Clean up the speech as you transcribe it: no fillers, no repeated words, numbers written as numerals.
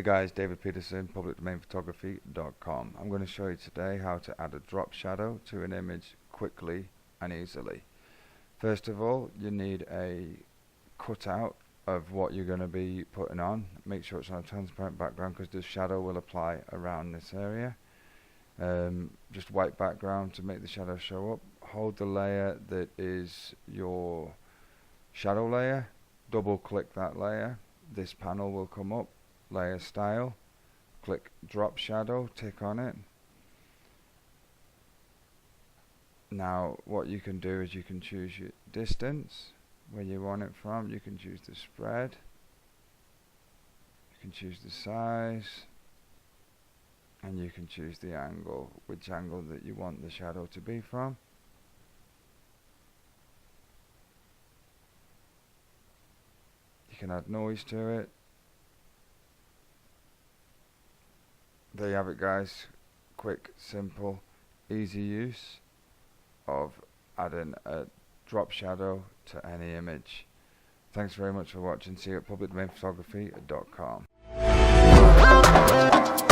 Hey guys, David Peterson, publicdomainphotography.com. I'm going to show you today how to add a drop shadow to an image quickly and easily. First of all, you need a cutout of what you're going to be putting on. Make sure it's on a transparent background because the shadow will apply around this area. Just white background to make the shadow show up. Hold the layer that is your shadow layer, double click that layer. This panel will come up. Layer style, click drop shadow, tick on it. Now what you can do is you can choose your distance, where you want it from. You can choose the spread, you can choose the size, and you can choose the angle, which angle that you want the shadow to be from. You can add noise to it. There you have it guys, quick, simple, easy use of adding a drop shadow to any image. Thanks very much for watching. See you at publicdomainphotography.com.